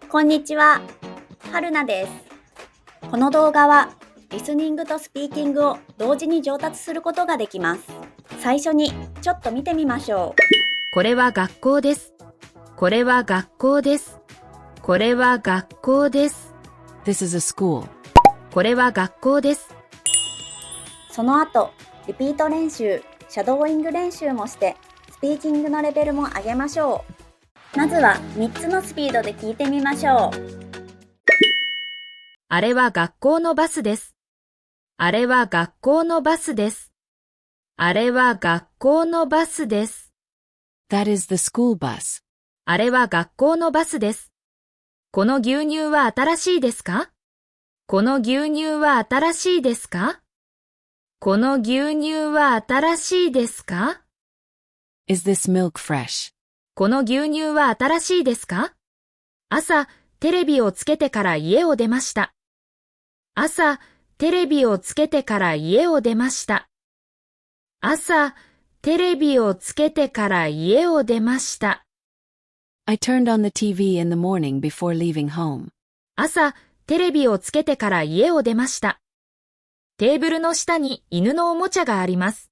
こんにちは、はるなです。この動画はリスニングとスピーキングを同時に上達することができます。最初にちょっと見てみましょう。これは学校です。これは学校です。これは学校です。This is a school. これは学校です。その後、リピート練習、シャドーイング練習もしてスピーキングのレベルも上げましょう。まずは3つのスピードで聞いてみましょう。あれは学校のバスです。あれは学校のバスです。あれは学校のバスです。That is the school bus. あれは学校のバスです。この牛乳は新しいですか？この牛乳は新しいですか？この牛乳は新しいですか？ Is this milk fresh? この牛乳は新しいですか？朝、テレビをつけてから家を出ました。朝、テレビをつけてから家を出ました。朝、テレビをつけてから家を出ました。I turned on the TV in the morning before leaving home. 朝、テレビをつけてから家を出ました。テーブルの下に犬のおもちゃがあります。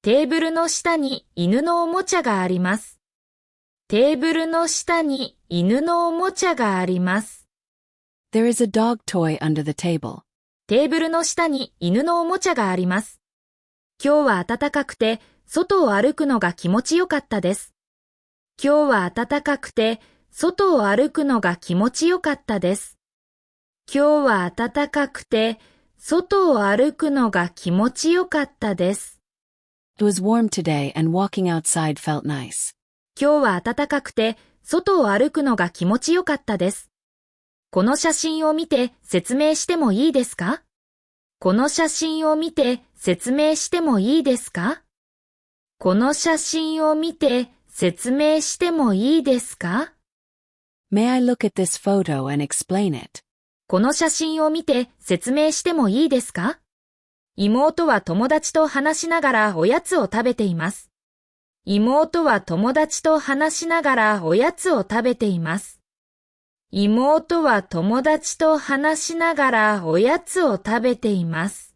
テーブルの下に犬のおもちゃがあります。テーブルの下に犬のおもちゃがあります。There is a dog toy under the table. テーブルの下に犬のおもちゃがあります。今日は暖かくて、外を歩くのが気持ちよかったです。今日は暖かくて、外を歩くのが気持ちよかったです。今日は暖かくて、外を歩くのが気持ちよかったです。It was warm today and walking outside felt nice. 今日は暖かくて、外を歩くのが気持ちよかったです。この写真を見て説明してもいいですか？この写真を見て説明してもいいですか？この写真を見て説明してもいいですか？ May I look at this photo and explain it? この写真を見て説明してもいいですか？妹は友達と話しながらおやつを食べています。妹は友達と話しながらおやつを食べています。妹は友達と話しながらおやつを食べています。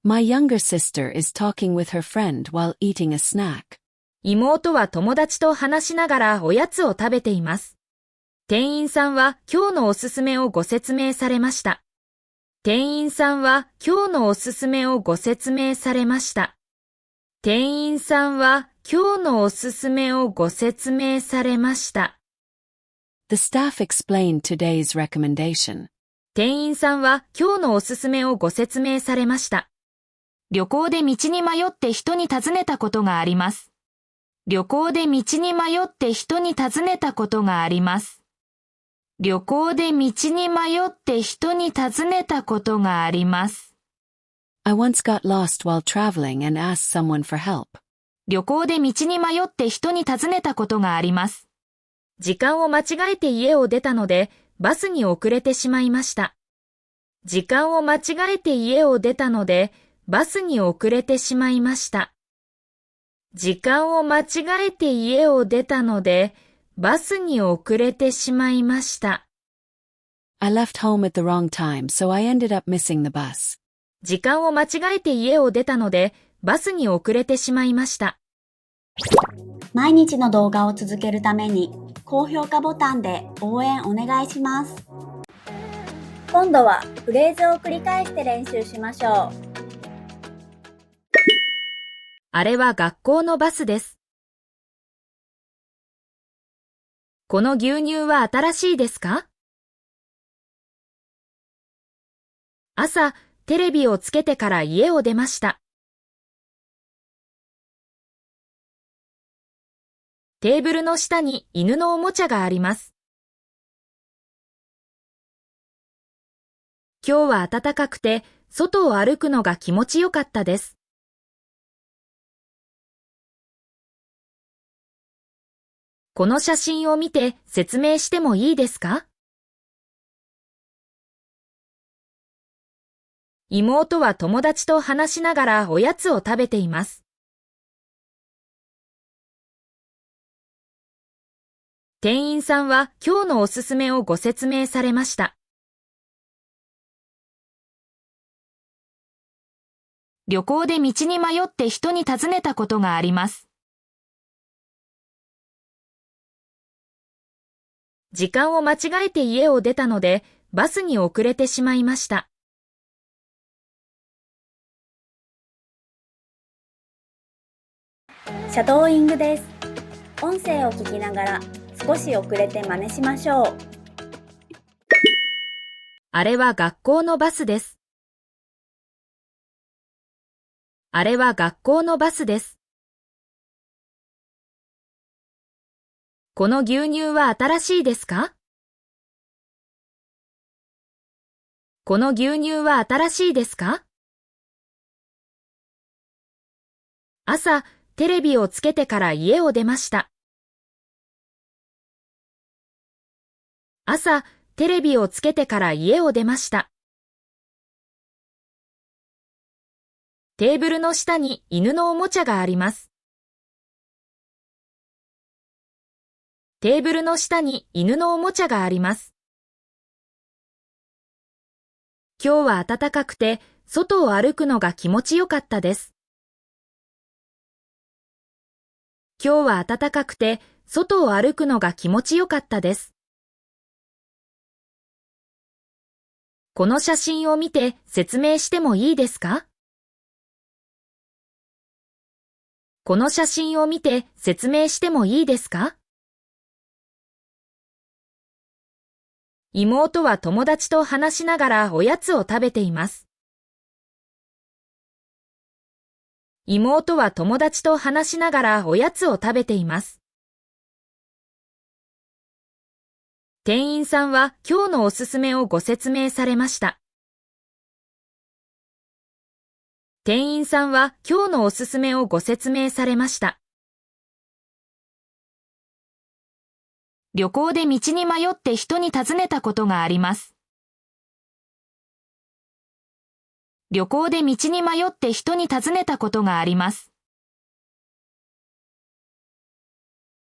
My younger sister is talking with her friend while eating a snack. 妹は友達と話しながらおやつを食べています。店員さんは今日のおすすめをご説明されました。店員さんは今日のおすすめをご説明されました。店員さんは今日のおすすめをご説明されました。The staff explained today's recommendation. 店員さんは今日のおすすめをご説明されました。旅行で道に迷って人に尋ねたことがあります。旅行で道に迷って人に尋ねたことがあります。旅行で道に迷って人に尋ねたことがあります。I once got lost while traveling and asked someone for help. 旅行で道に迷って人に尋ねたことがあります。時間を間違えて家を出たので、バスに遅れてしまいました。時間を間違えて家を出たので、バスに遅れてしまいました。時間を間違えて家を出たので、バスに遅れてしまいました。I left home at the wrong time, so I ended up missing the bus. 時間を間違えて家を出たので、バスに遅れてしまいました。毎日の動画を続けるために、高評価ボタンで応援お願いします。今度はフレーズを繰り返して練習しましょう。あれは学校のバスです。この牛乳は新しいですか？朝、テレビをつけてから家を出ました。テーブルの下に犬のおもちゃがあります。今日は暖かくて、外を歩くのが気持ちよかったです。この写真を見て説明してもいいですか？妹は友達と話しながらおやつを食べています。店員さんは今日のおすすめをご説明されました。旅行で道に迷って人に尋ねたことがあります。時間を間違えて家を出たので、バスに遅れてしまいました。シャドーイングです。音声を聞きながら少し遅れて真似しましょう。あれは学校のバスです。あれは学校のバスです。この牛乳は新しいですか？この牛乳は新しいですか？朝、テレビをつけてから家を出ました。朝、テレビをつけてから家を出ました。テーブルの下に犬のおもちゃがあります。テーブルの下に犬のおもちゃがあります。今日は暖かくて、外を歩くのが気持ちよかったです。今日は暖かくて、外を歩くのが気持ちよかったです。この写真を見て説明してもいいですか？この写真を見て説明してもいいですか？妹は友達と話しながらおやつを食べています。妹は友達と話しながらおやつを食べています。店員さんは今日のおすすめをご説明されました。店員さんは今日のおすすめをご説明されました。旅行で道に迷って人に尋ねたことがあります。旅行で道に迷って人に尋ねたことがあります。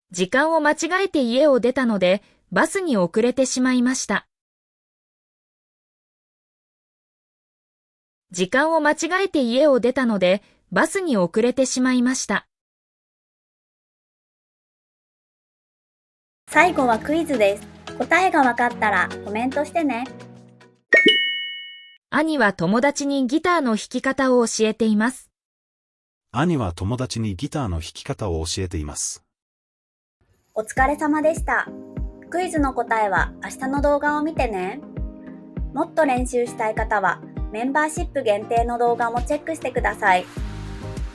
時間を間違えて家を出たので、バスに遅れてしまいました。時間を間違えて家を出たので、バスに遅れてしまいました。最後はクイズです。答えがわかったらコメントしてね。兄は友達にギターの弾き方を教えています。兄は友達にギターの弾き方を教えています。お疲れ様でした。クイズの答えは明日の動画を見てね。もっと練習したい方はメンバーシップ限定の動画もチェックしてください。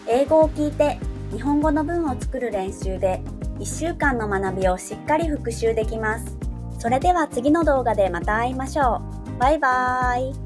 英語を聞いて日本語の文を作る練習で1週間の学びをしっかり復習できます。それでは次の動画でまた会いましょう。バイバーイ。